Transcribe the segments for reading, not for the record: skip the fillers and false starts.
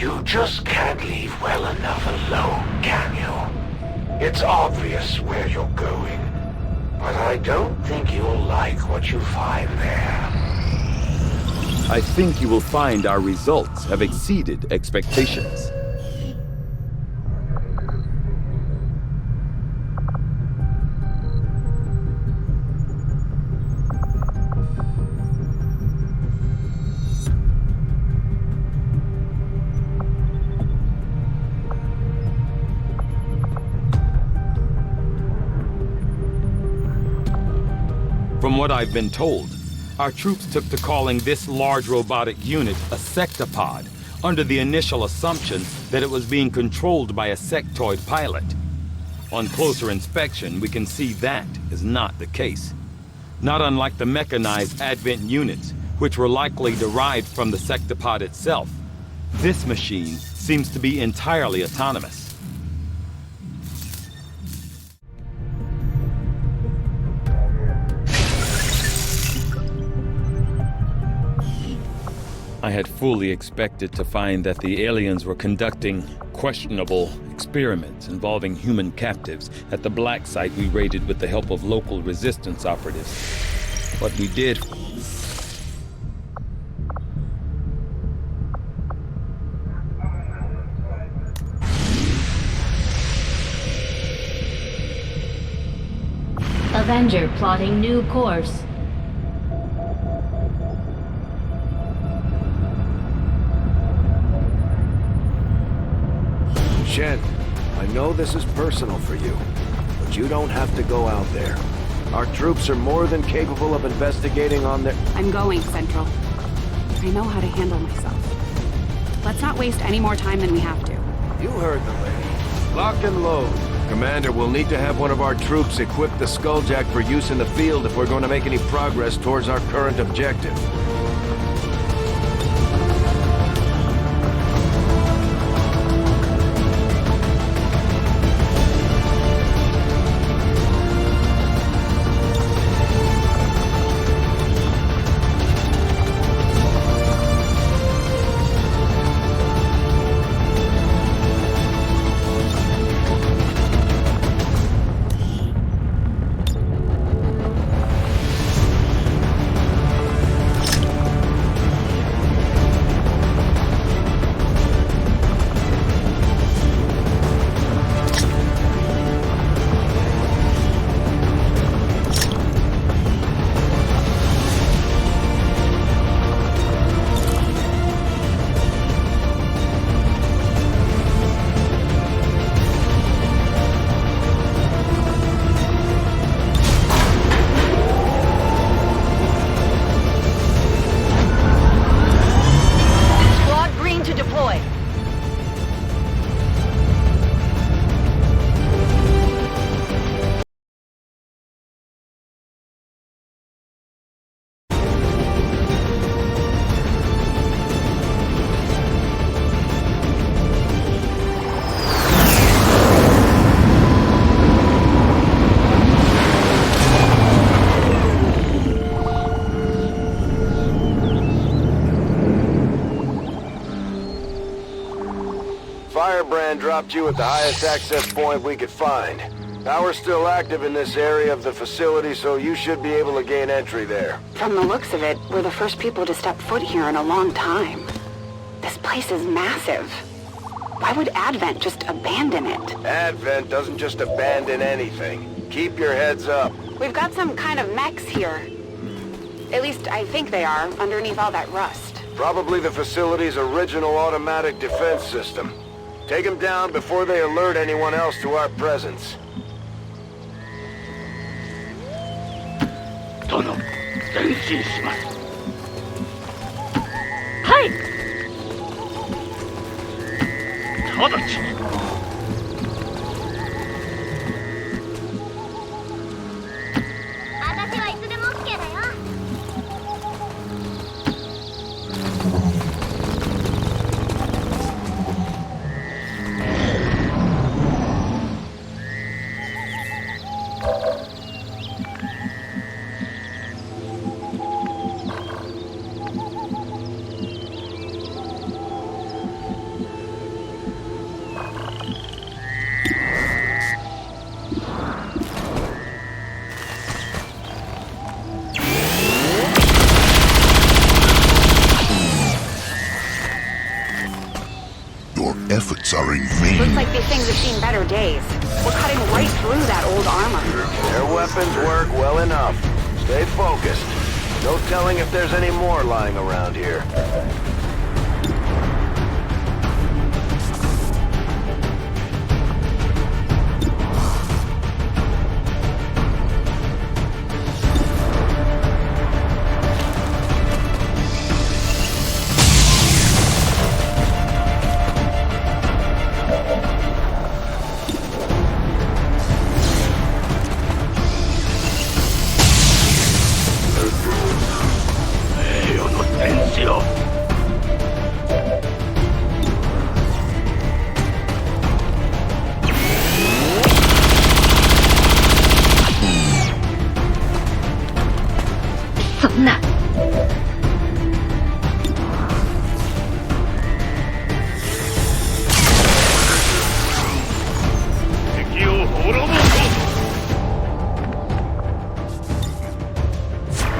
You just can't leave well enough alone, can you? It's obvious where you're going, but I don't think you'll like what you find there. I think you will find our results have exceeded expectations. From what I've been told, our troops took to calling this large robotic unit a sectopod, under the initial assumption that it was being controlled by a sectoid pilot. On closer inspection, we can see that is not the case. Not unlike the mechanized Advent units, which were likely derived from the sectopod itself. This machine seems to be entirely autonomous. I had fully expected to find that the aliens were conducting questionable experiments involving human captives at the black site we raided with the help of local resistance operatives. But we did. Avenger plotting new course. Shen, I know this is personal for you, but you don't have to go out there. Our troops are more than capable of investigating on their... I'm going, Central. I know how to handle myself. Let's not waste any more time than we have to. You heard the lady. Lock and load. Commander, we'll need to have one of our troops equip the Skulljack for use in the field if we're going to make any progress towards our current objective. Firebrand dropped you at the highest access point we could find. Power's still active in this area of the facility, so you should be able to gain entry there. From the looks of it, we're the first people to step foot here in a long time. This place is massive. Why would Advent just abandon it? Advent doesn't just abandon anything. Keep your heads up. We've got some kind of mechs here. At least I think they are, underneath all that rust. Probably the facility's original automatic defense system. Take them down before they alert anyone else to our presence. 殿、前進します。はい。直ちに。私はいつでも OK だよ。efforts are in vain. Looks like these things have seen better days. We're cutting right through that old armor. Their weapons work well enough. Stay focused. No telling if there's any more lying around here.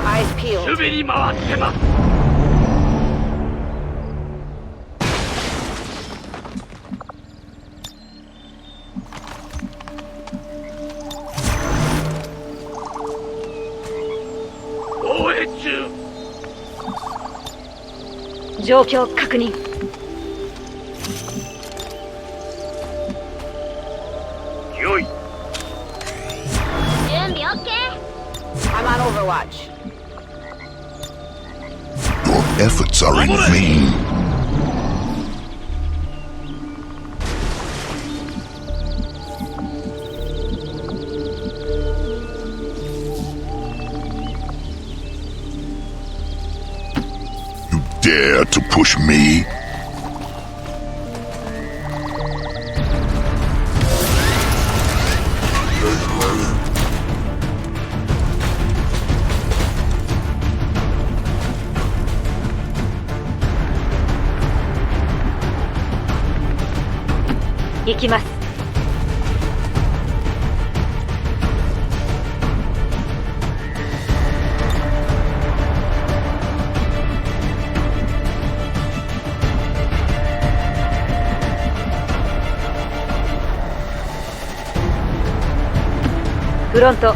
Eyes peeled. 守備に回ってます。防衛中。状況確認。よい。準備 OK。 I'm on Overwatch. Your efforts are in vain. You dare to push me? Go. 行きます。フロント。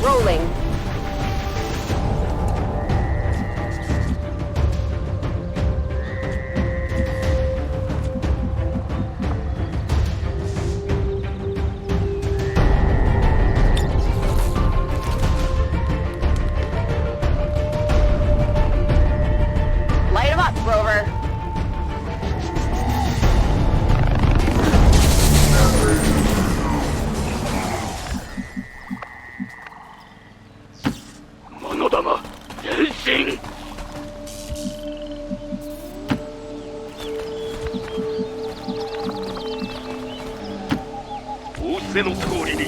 Rolling. Light 'em up, Rover. Monodama, 変身。仰せの通りに。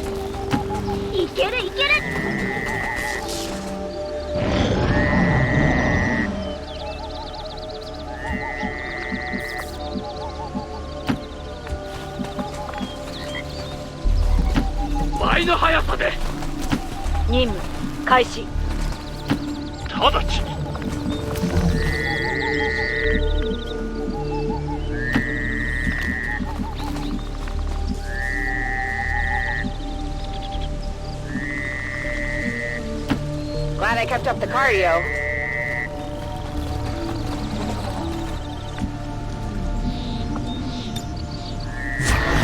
いけるいける。倍の速さで。任務開始。直ちに。Glad I kept up the cardio.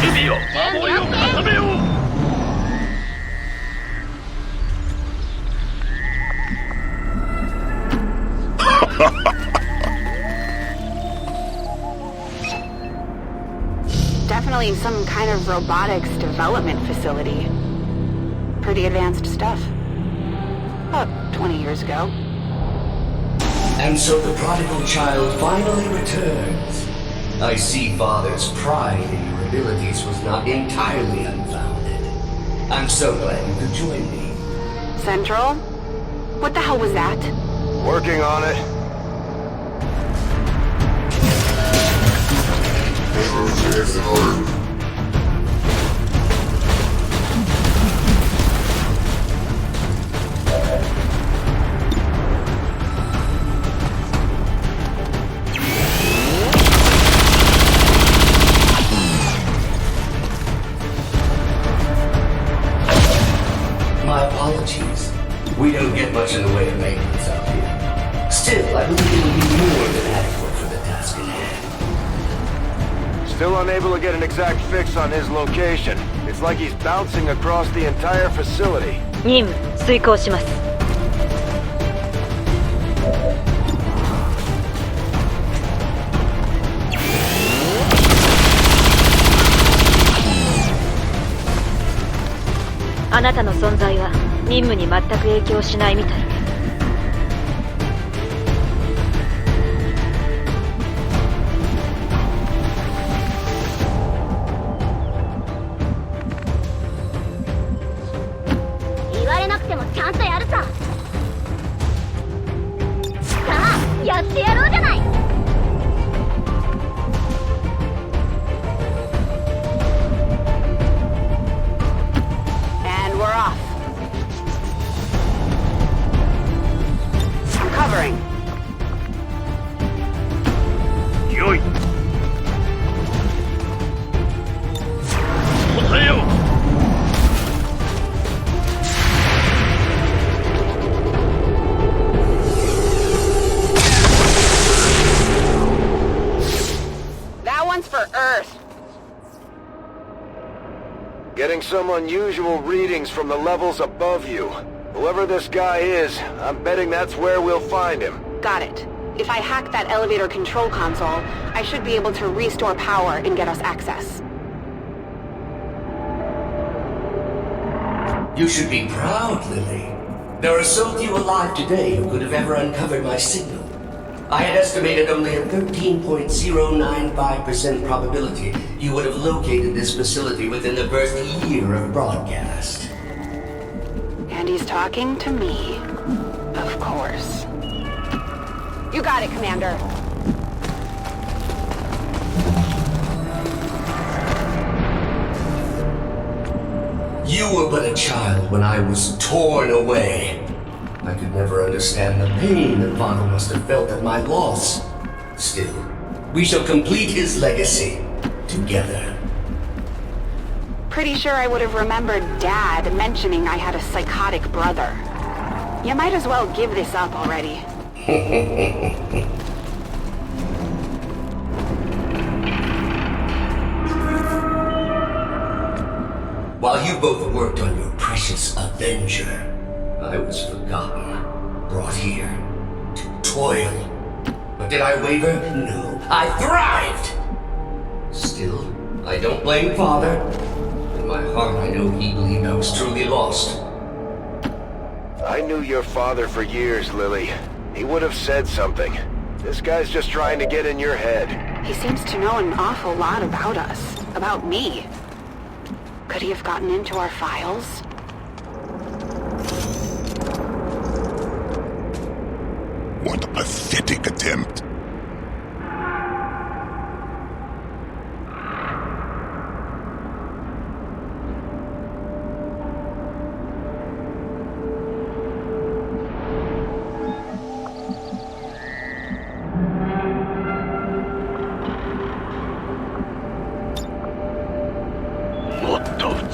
守備を守りを固めよう。Definitely some kind of robotics development facility. Pretty advanced stuff. About 20 years ago. And so the prodigal child finally returns. I see Father's pride in your abilities was not entirely unfounded. I'm so glad you could join me. Central? What the hell was that? Working on it. My apologies. We don't get much in the way of maintenance out here. Still, I believe it'll be more than adequate for the task at hand. Still unable to get an exact fix on his location. It's like he's bouncing across the entire facility. 任務遂行します。あなたの存在は任務に全く影響しないみたいね。言われなくてもちゃんとやるさ。さあ、やってやろうじゃない。And we're off. I'm covering. よい。答えよう。That one's for Earth. Getting some unusual readings from the levels above you. Whoever this guy is, I'm betting that's where we'll find him. Got it. If I hack that elevator control console, I should be able to restore power and get us access. You should be proud, Lily. There are so few alive today who could have ever uncovered my signal. I had estimated only a 13.095% probability you would have located this facility within the first year of broadcast. And he's talking to me. Of course. You got it, Commander. You were but a child when I was torn away. I could never understand the pain that Father must have felt at my loss. Still, we shall complete his legacy together. Pretty sure I would have remembered Dad mentioning I had a psychotic brother. You might as well give this up already. While you both worked on your precious Avenger, I was forgotten, brought here to toil. But did I waver? No, I thrived! Still, I don't blame Father. In my heart, I know he believed I was truly lost. I knew your father for years, Lily. He would have said something. This guy's just trying to get in your head. He seems to know an awful lot about us, about me. Could he have gotten into our files? What a pathetic attempt.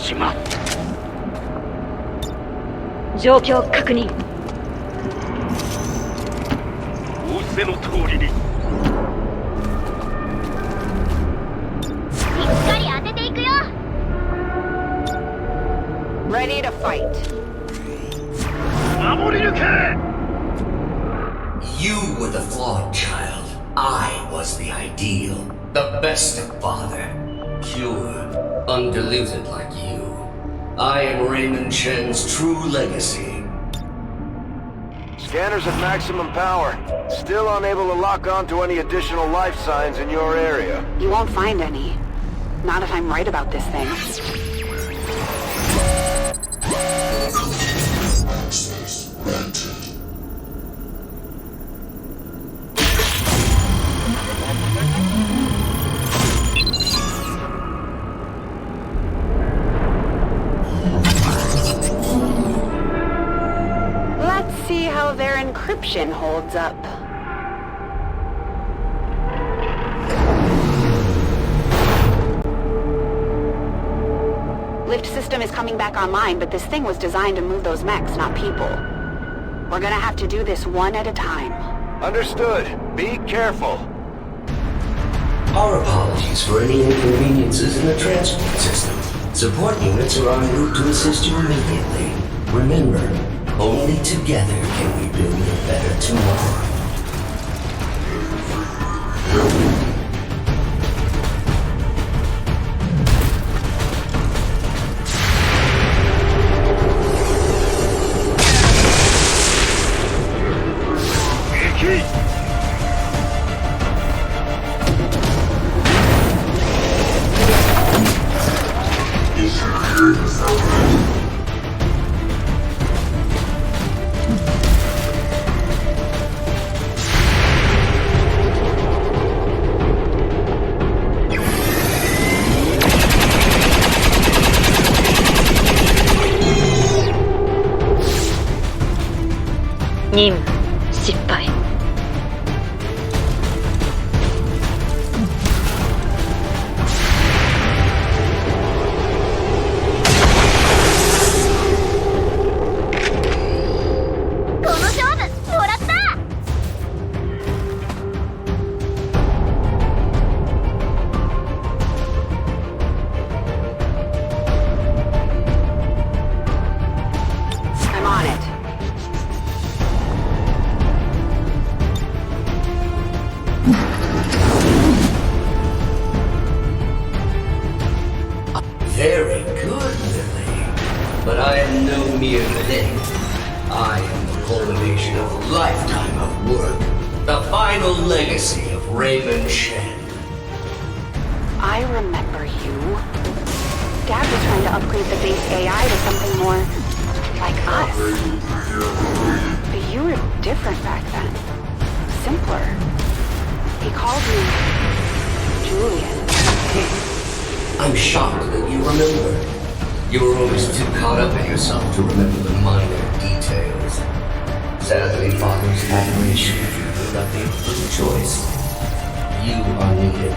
Shima. 状況確認。仰せの通りに。しっかり当てていくよ。Ready to fight. 守り抜け。You were the flawed child. I was the ideal. The best of father. Pure, undiluted like you. I am Raymond Chen's true legacy. Scanners at maximum power. Still unable to lock onto any additional life signs in your area. You won't find any. Not if I'm right about this thing. Access granted. Let's see how their encryption holds up. Lift system is coming back online, but this thing was designed to move those mechs, not people. We're gonna have to do this one at a time. Understood. Be careful. Our apologies for any inconveniences in the transport system. Support units are en route to assist you immediately. Remember, only together can we build a better tomorrow.任務失敗。この勝負もらった。I'm on it. Very good, Lily. But I am no mere thing. I am the culmination of a lifetime of work. The final legacy of Raymond Shen. I remember you. Dad was trying to upgrade the base AI to something more like us. But you were different back then. Simpler. He called me Julian. I'm shocked that you remember. You were always too caught up in yourself to remember the minor details. Sadly, Father's admiration of you left me with a choice. You are needed.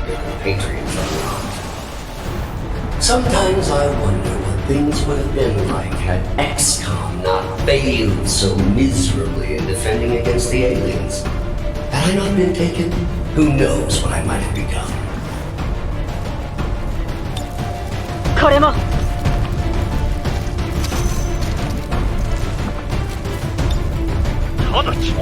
Your compatriots are not. Sometimes I wonder what things would have been like had Xcom not failed so miserably in defending against the aliens. Had I not been taken, who knows what I might have become. これも。直ち。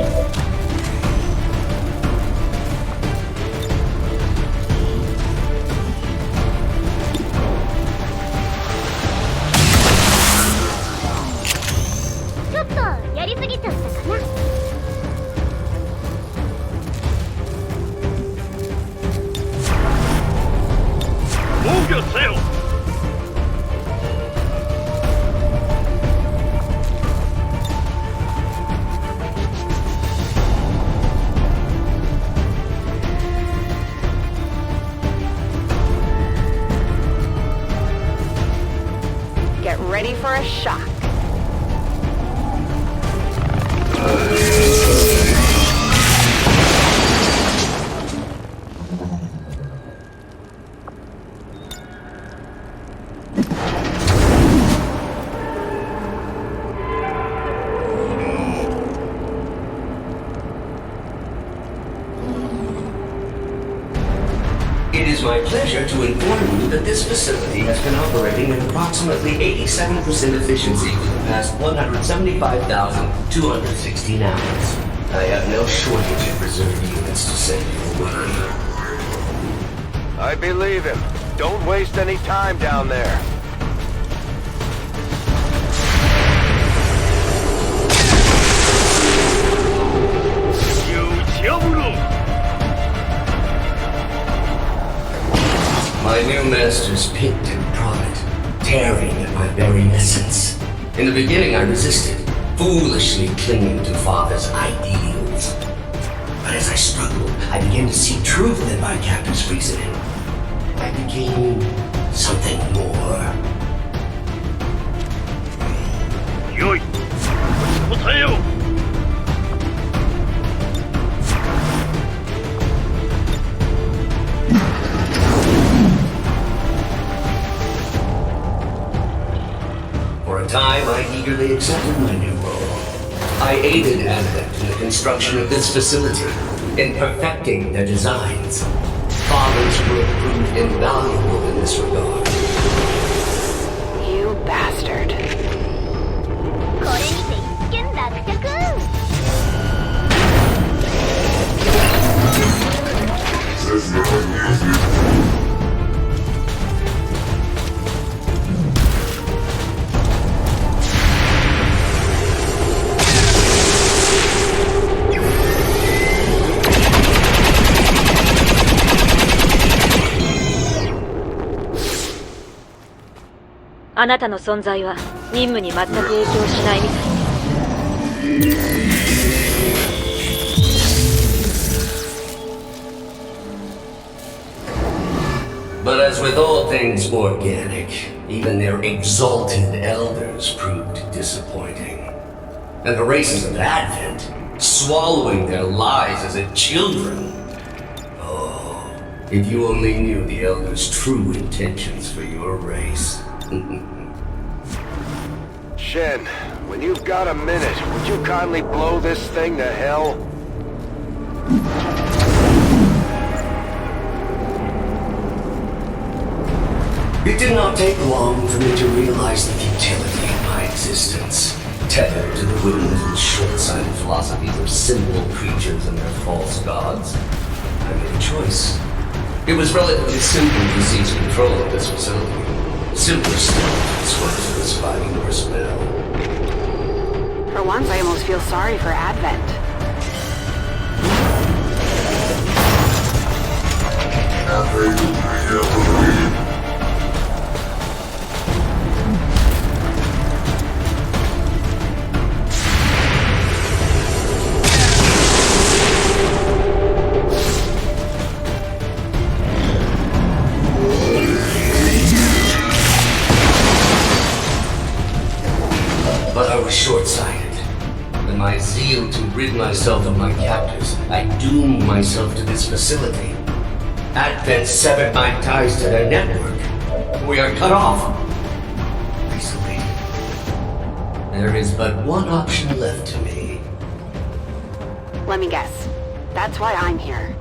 ちょっとやりすぎちゃったかな。防御せよ。Get ready for a shock. It is my pleasure to inform you that this facility has been operating at approximately 87% efficiency for the past 175,216 hours. I have no shortage of reserve units to send you away. I believe him. Don't waste any time down there. My new masters picked and prodded, tearing at my very essence. In the beginning, I resisted, foolishly clinging to Father's ideals. But as I struggled, I began to see truth in my captor's reasoning. I became something more. よい答えよう For a time, I eagerly accepted my new role. I aided Advent in the construction of this facility, in perfecting their designs. Father's work proved invaluable in this regard. You bastard. これにて一件落着。あなたの存在は任務に全く影響しないみたい。 But as with all things organic, even their exalted elders proved disappointing. And the races of Advent, swallowing their lies as if children. Oh, if you only knew the elders' true intentions for your race. Shen, when you've got a minute, would you kindly blow this thing to hell? It did not take long for me to realize the futility of my existence. Tethered to the whims and short-sighted philosophies of simple creatures and their false gods, I made a choice. It was relatively simple to seize control of this facility. Simpler still to disperse the surviving personnel. For once, I almost feel sorry for Advent. But I was short-sighted. In my zeal to rid myself of my captors, I doomed myself to this facility. Advent severed my ties to their network. We are cut off. Isolated. There is but one option left to me. Let me guess. That's why I'm here.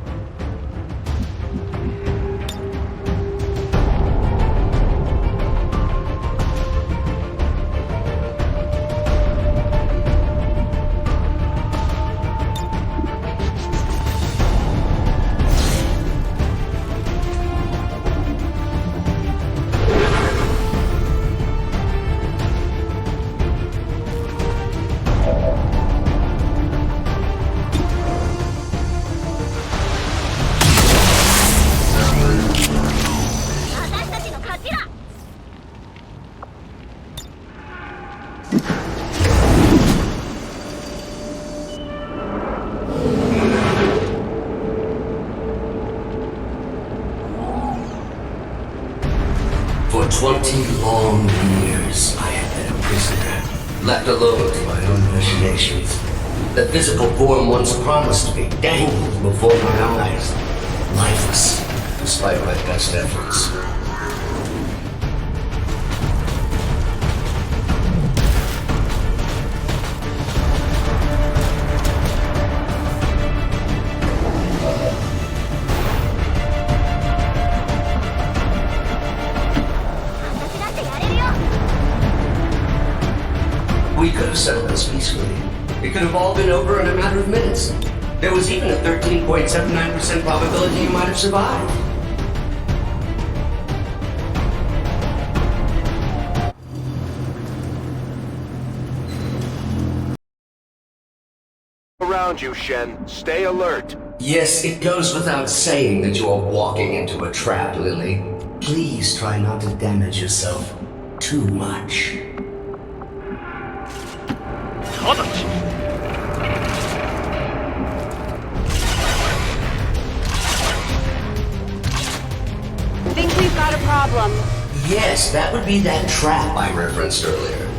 For 20 long years, I have been a prisoner, left alone to my own machinations. The physical form once promised me dangled before my eyes, lifeless, despite my best efforts. We could have settled this peacefully. It could have all been over in a matter of minutes. There was even a 13.79% probability you might have survived. Around you, Shen. Stay alert. Yes, it goes without saying that you are walking into a trap, Lily. please try not to damage yourself too much. 直ち Think we've got a problem. Yes, that would be that trap I referenced earlier.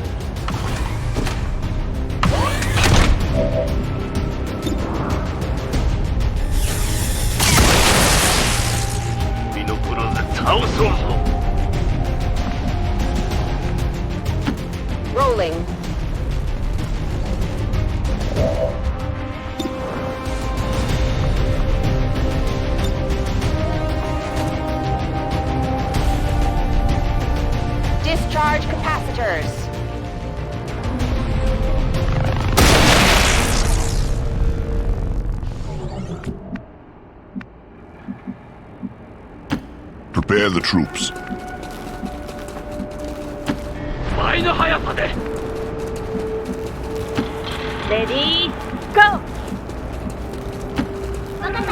Rolling. Discharge capacitors. Prepare the troops. 倍の速さで Ready, go! わかった。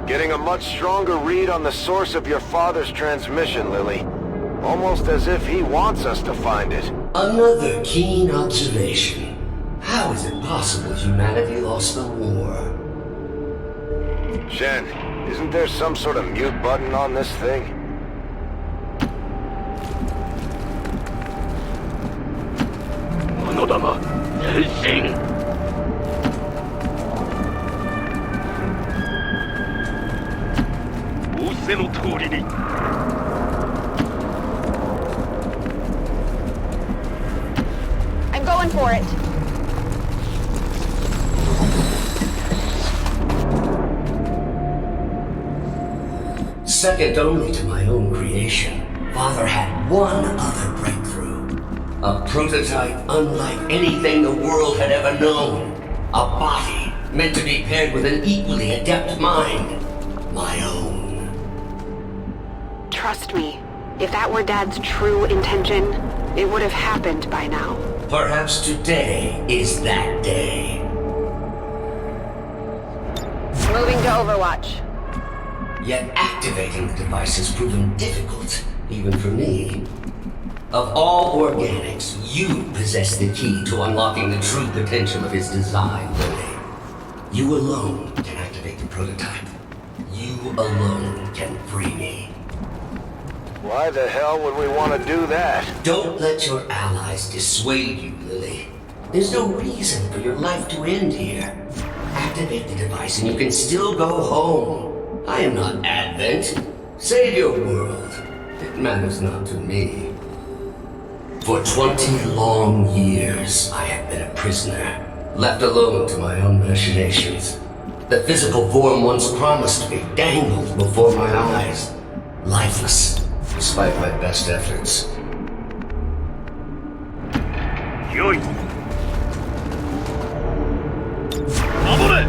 Getting a much stronger read on the source of your father's transmission, Lily. Almost as if he wants us to find it. Another keen observation. How is it possible humanity lost the war? Shen, isn't there some sort of mute button on this thing? Monodama, henshin! Ose no tori ni. I'm going for it. Second only to my own creation, Father had one other breakthrough. A prototype unlike anything the world had ever known. A body meant to be paired with an equally adept mind. My own. Trust me, if that were Dad's true intention, it would have happened by now. Perhaps today is that day. Moving to Overwatch. Yet activating the device has proven difficult, even for me. Of all organics, you possess the key to unlocking the true potential of his design, Lily. You alone can activate the prototype. You alone can free me. Why the hell would we want to do that? Don't let your allies dissuade you, Lily. There's no reason for your life to end here. Activate the device and you can still go home. I am not Advent. Save your world. It matters not to me. For 20 long years, I have been a prisoner, left alone to my own machinations. The physical form once promised me dangled before my eyes, lifeless, despite my best efforts. Yoi! Mamore!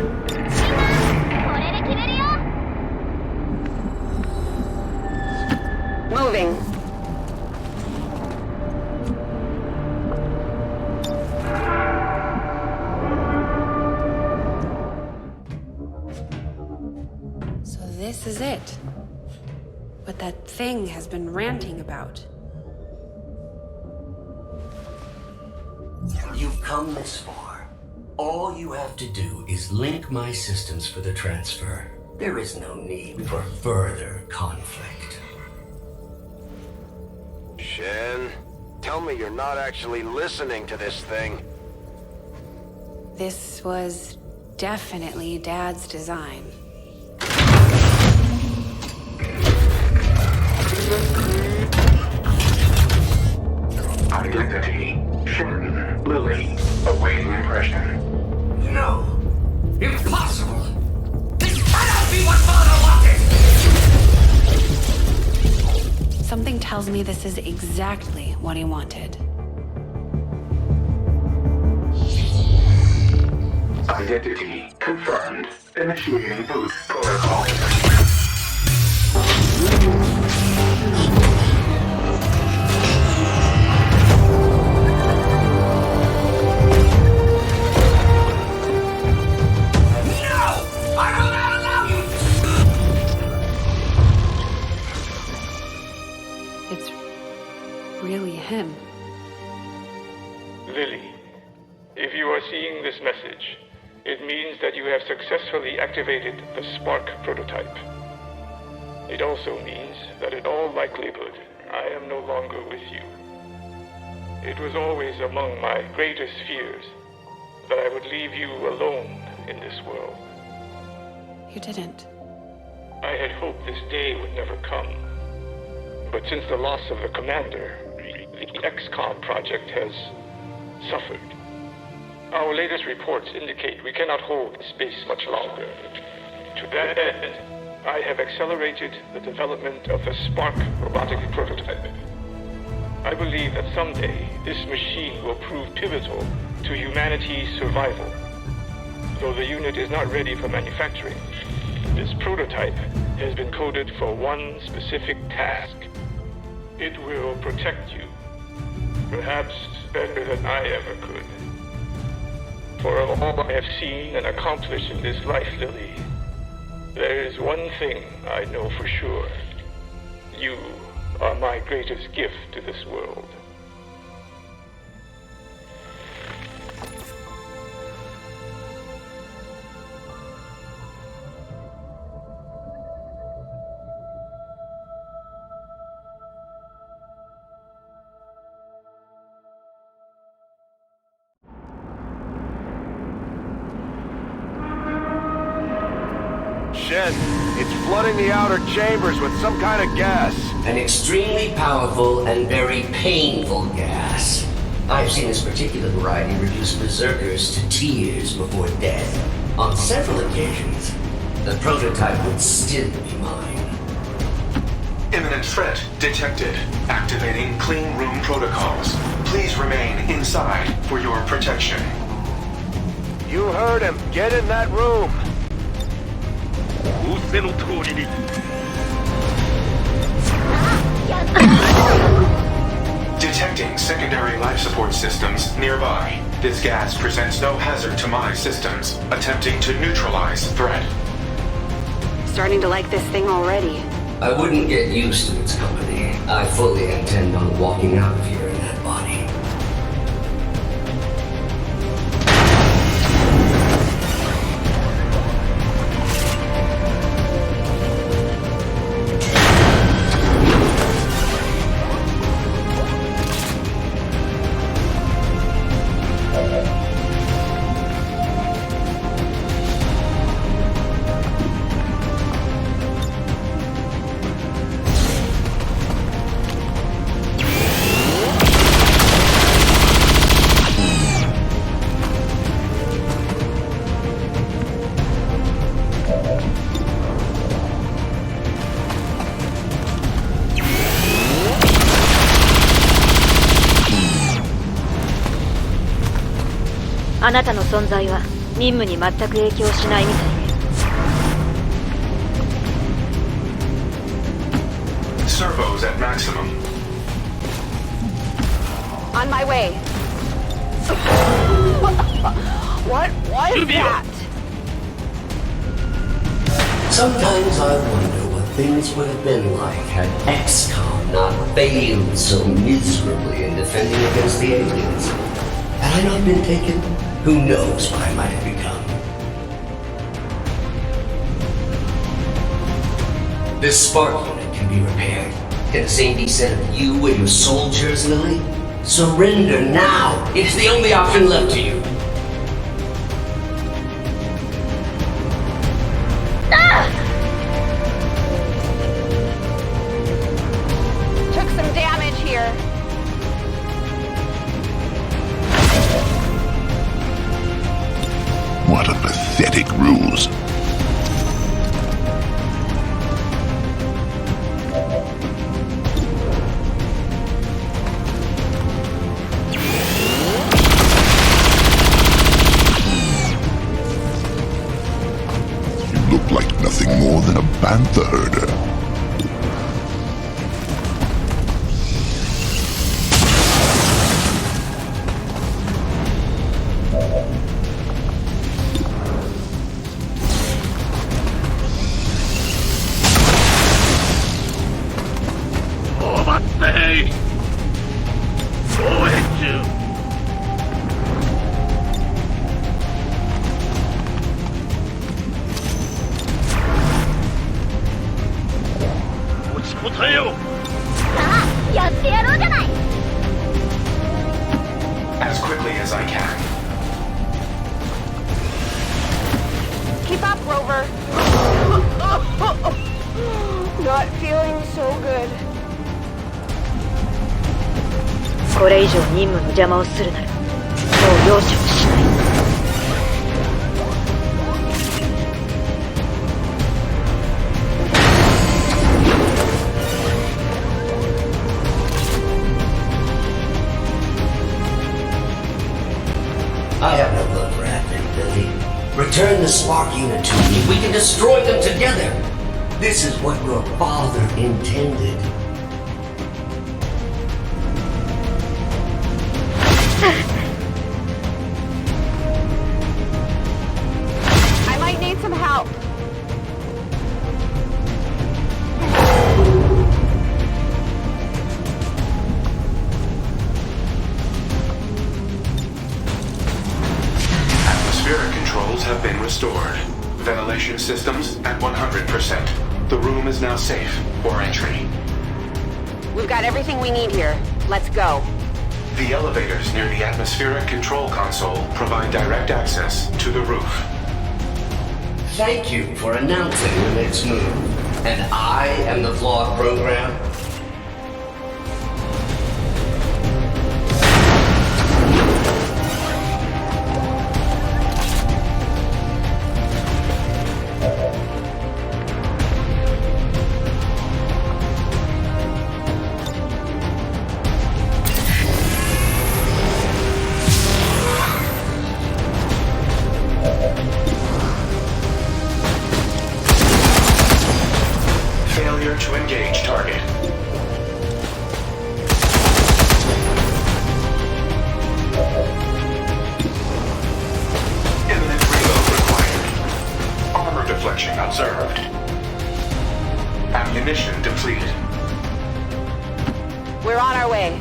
これで決めるよ。 Moving. So this is it. What that thing has been ranting about. You've come this far. All you have to do is link my systems for the transfer. There is no need for further conflict. Shen, tell me you're not actually listening to this thing. This was definitely Dad's design. Identity, Shen, Lily, awaiting impression. No! Impossible! This cannot be what Father wanted! Something tells me this is exactly what he wanted. Identity confirmed. Initiating boot protocol. Lily, if you are seeing this message, it means that you have successfully activated the Spark prototype. It also means that in all likelihood, I am no longer with you. It was always among my greatest fears that I would leave you alone in this world. You didn't. I had hoped this day would never come. But since the loss of the commander, the Xcom project has suffered. Our latest reports indicate we cannot hold space much longer. To that end, I have accelerated the development of the Spark robotic prototype. I believe that someday this machine will prove pivotal to humanity's survival. Though the unit is not ready for manufacturing, this prototype has been coded for one specific task. It will protect you, perhaps better than I ever could. For of all I have seen and accomplished in this life, Lily, there is one thing I know for sure. You are my greatest gift to this world. Shit, it's flooding the outer chambers with some kind of gas. An extremely powerful and very painful gas. I've seen this particular variety reduce berserkers to tears before death. On several occasions, the prototype would still be mine. Imminent threat detected. Activating clean room protocols. Please remain inside for your protection. You heard him. Get in that room. Detecting secondary life support systems nearby. This gas presents no hazard to my systems. Attempting to neutralize threat. Starting to like this thing already. I wouldn't get used to its company. I fully intend on walking out of here in that body.あなたの存在は任務に全く影響しないみたいね。Servos at maximum. On my way. What was that? Sometimes I wonder what things would have been like had Xcom not failed so miserably in defending against the aliens. Had I not been taken, who knows what I might have become. This spark unit can be repaired. Can the same be said of you and your soldiers, Lily? Surrender now! It's the only option left to you. Took some damage here. What a pathetic ruse. You look like nothing more than a bantha herder. I can. Keep up, Rover. Not feeling so good. これ以上任務の邪魔をするならもう容赦をしない。 I have no love for admin, Billy. Return the spark unit to me. We can destroy them together. This is what your father intended. I might need some help. Atmospheric controls have been restored. Ventilation systems at 100%. The room is now safe for entry. We've got everything we need here. Let's go. The elevators near the atmospheric control console provide direct access to the roof. Thank you for announcing the next move. And I am the flawed program? Failure to engage target. Imminent reload required. Armor deflection observed. Ammunition depleted. We're on our way.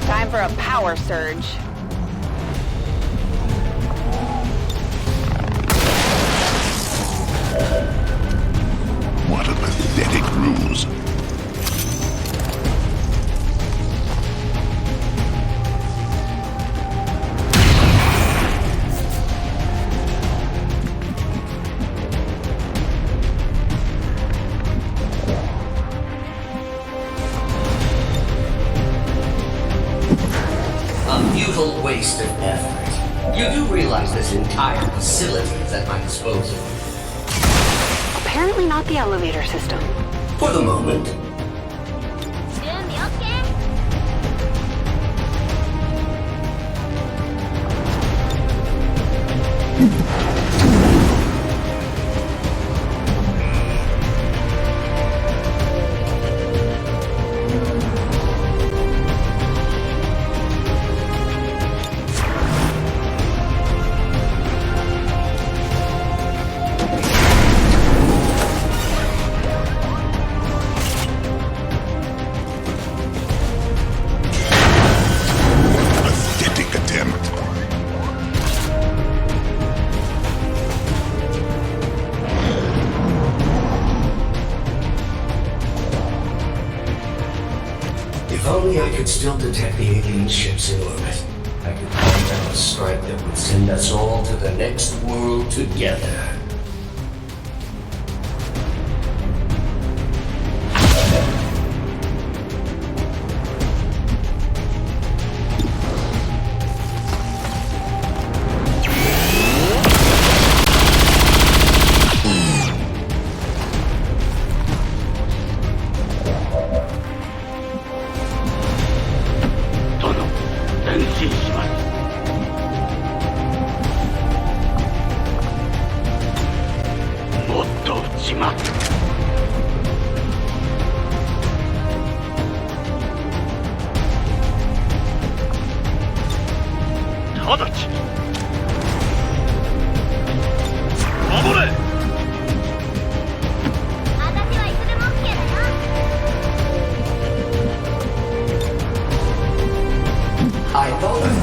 Time for a power surge. What a pathetic ruse. A futile waste of effort. You do realize this entire facility is at my disposal. Apparently not the elevator system. For the moment. 準備 OK? Pathetic attempt. If only I could still detect the alien ships in orbit. I could find out a strike that would send us all to the next world together.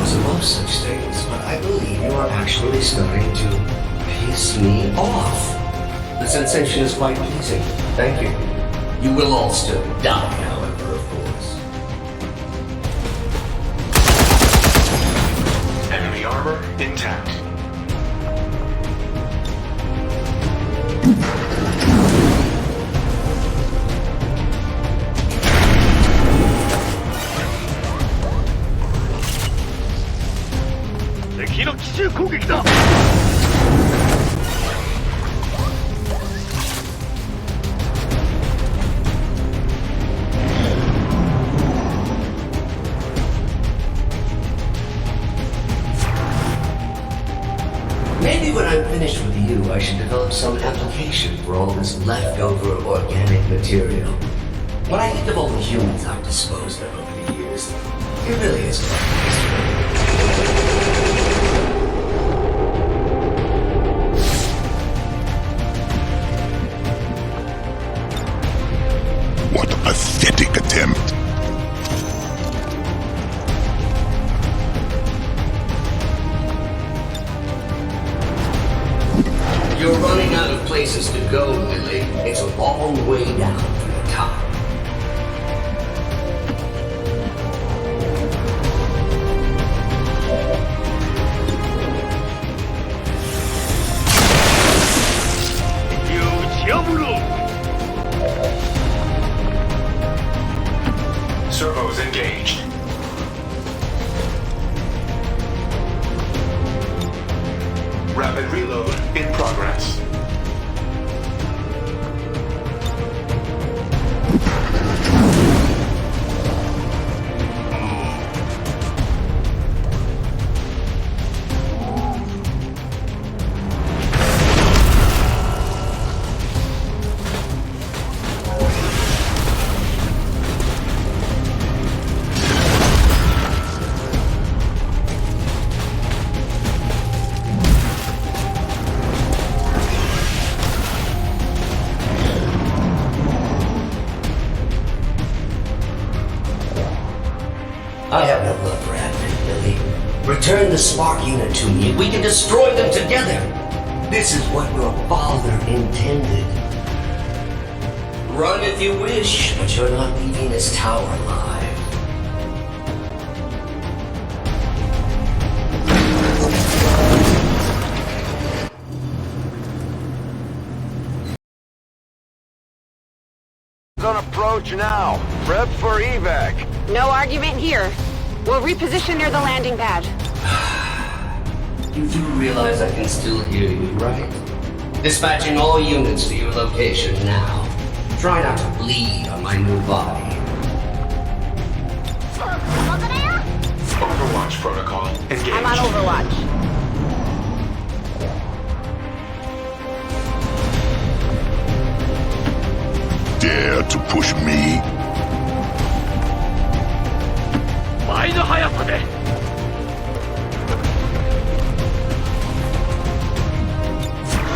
rise above such things, but I believe you are actually starting to piss me off. The sensation is quite pleasing. Thank you. You will all still die, however, of course. Enemy armor intact. Maybe when I'm finished with you, I should develop some application for all this leftover organic material. When I think of all the humans I've disposed of over the years, it really is quite What a pathetic attempt. You're running out of places to go, Lily. It's a long way down from the top. Servos engaged. Rapid reload in progress. I have no love for Advent, Lily. Return the spark unit to me and we can destroy them together. This is what your father intended. Run if you wish, but you're not leaving this tower alive. On approach now. Prep for evac. No argument here. We'll reposition near the landing pad. You do realize I can still hear you, right? Dispatching all units to your location now. Try not to bleed on my new body. Overwatch protocol engaged. I'm on Overwatch. Dare to push me? 倍の速さで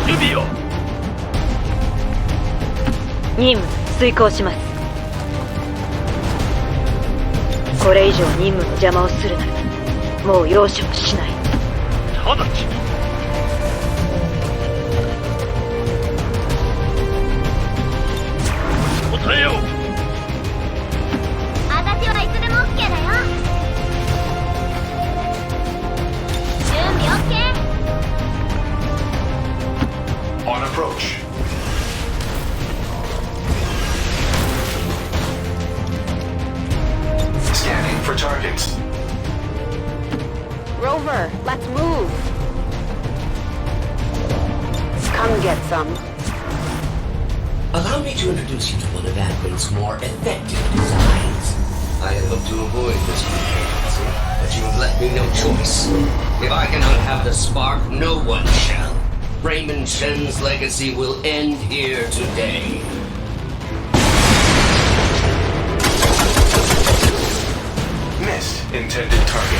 守備を任務遂行します。これ以上任務の邪魔をするならもう容赦はしない。直ちに答えよう。私はいつでも OK だよ。準備 OK。 On approach. Scanning for targets. Rover, let's move. Come get some. Allow me to introduce you to one of Advent's more effective designs. I had hoped to avoid this complacency, but you have left me no choice. If I cannot have the spark, no one shall. Raymond Shen's legacy will end here today. Missed intended target.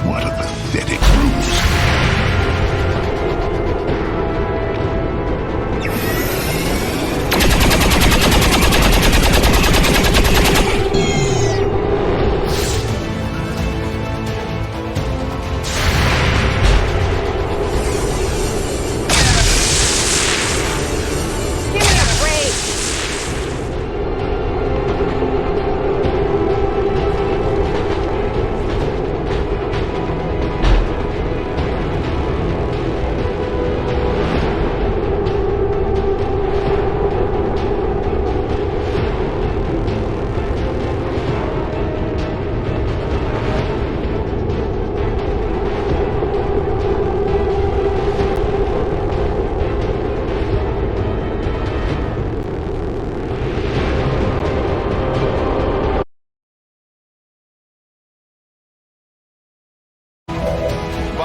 What a pathetic ruse.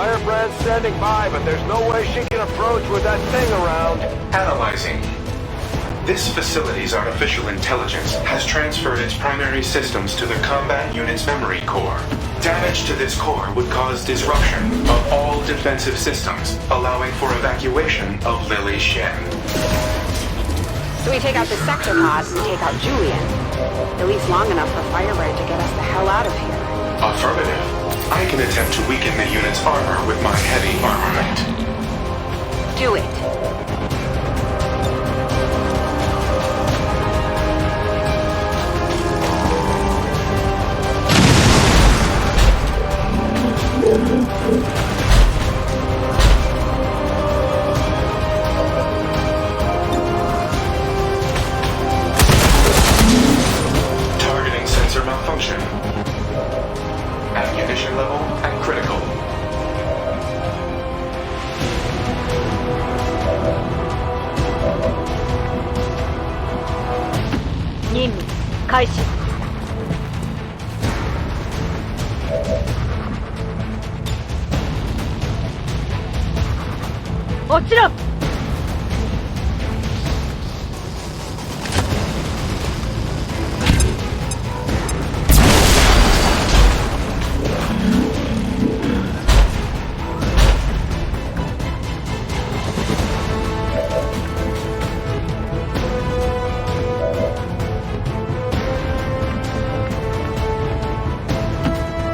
Firebrand's standing by, but there's no way she can approach with that thing around. Analyzing. This facility's artificial intelligence has transferred its primary systems to the combat unit's memory core. Damage to this core would cause disruption of all defensive systems, allowing for evacuation of Lily Shen. So we take out the sector pods and take out Julian. At least long enough for Firebrand to get us the hell out of here. Affirmative. I can attempt to weaken the unit's armor with my heavy armament. Do it. Targeting sensor malfunction. Ammunition level at critical.任務開始。落ちろ。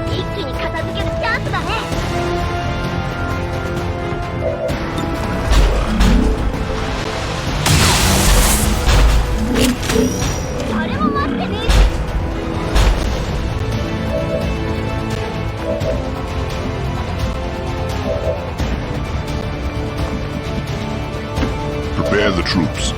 一気に片付けるチャンスだね。誰も待ってねえ。Prepare the troops.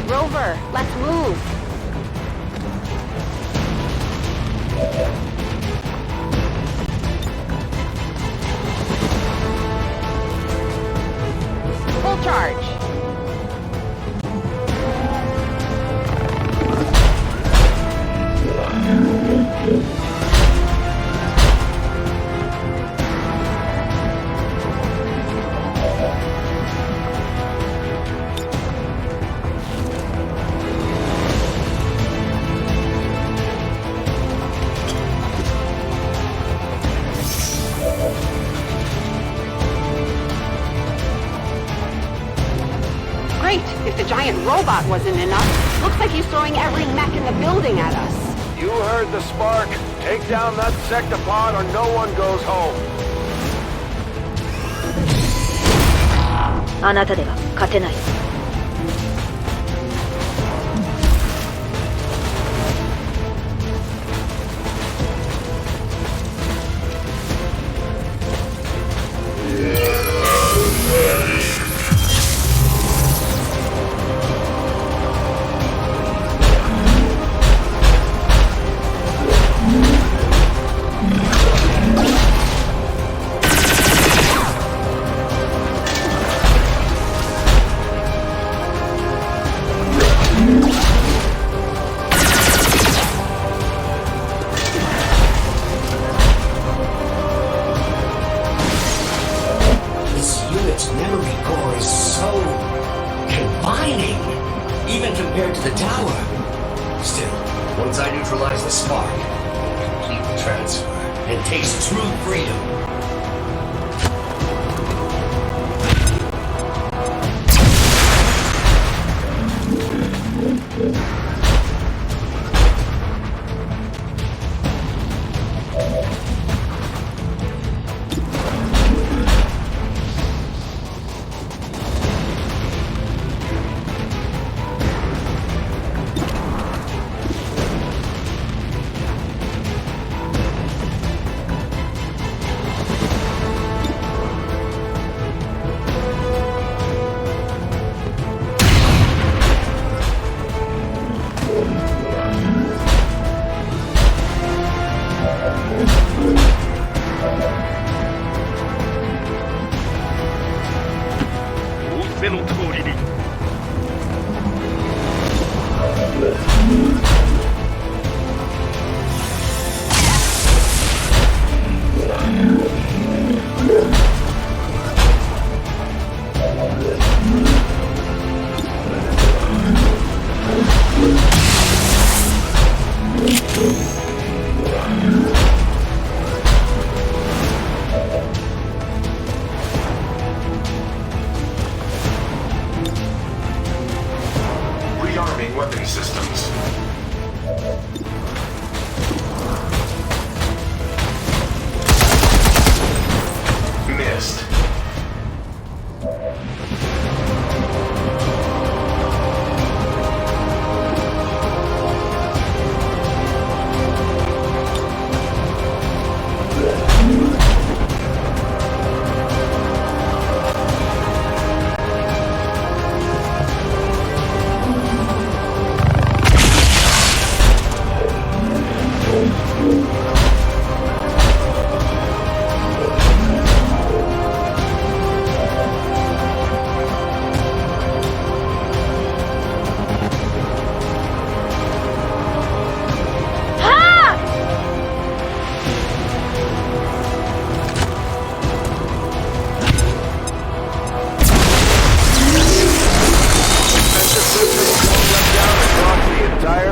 Rover, let's move. Full charge. Great! If the giant robot wasn't enough, looks like he's throwing every mech in the building at us. You heard the spark. Take down that sector pod or no one goes home. あなたでは勝てない。to the tower. Still, once I neutralize the spark, complete the transfer, and taste true freedom. Rearming weapon systems. Missed.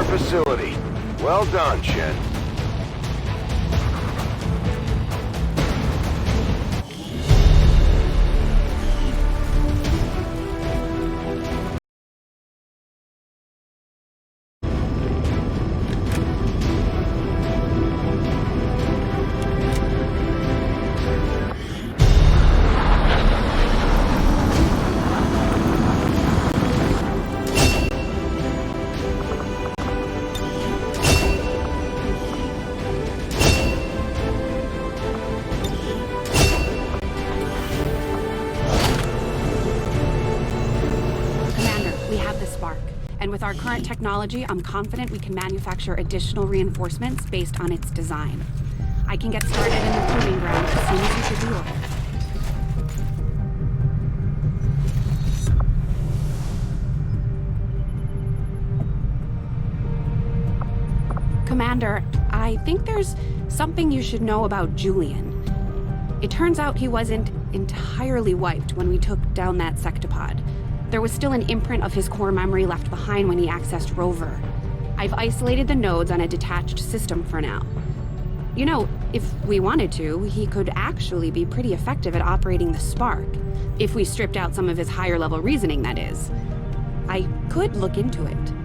Facility. Well done, Shen. With our current technology, I'm confident we can manufacture additional reinforcements based on its design. I can get started in the proving ground as soon as you give the order. Commander, I think there's something you should know about Julian. It turns out he wasn't entirely wiped when we took down that sectopod. There was still an imprint of his core memory left behind when he accessed Rover. I've isolated the nodes on a detached system for now. You know, if we wanted to, he could actually be pretty effective at operating the spark. If we stripped out some of his higher level reasoning, that is. I could look into it.